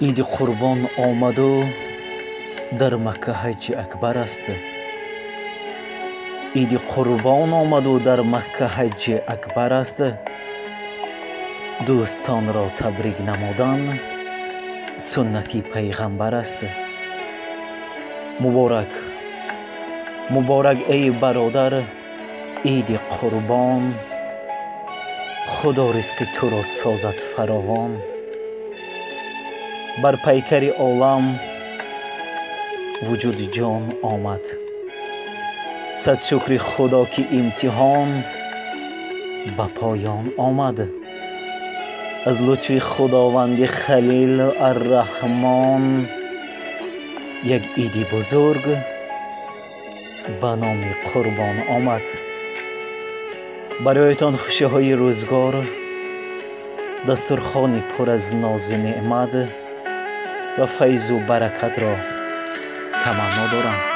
عید قربان آمد و در مکه حج اکبر است. عید قربان آمد و در مکه حج اکبر است. دوستان را تبریک نمودن سنتی پیغمبر است. مبارک مبارک ای برادر عید قربان، خدا رزق تو را سازد فراوان. بر پیکر عالم وجود جان آمد، صد شکر خدا که امتحان به پایان آمد. از لطف خداوند خلیل الرحمن یک عید بزرگ به نام قربان آمد. برایتان خوشی های روزگار، دسترخوانی پر از ناز و نعمت و فیض و برکت را تمنا دارم.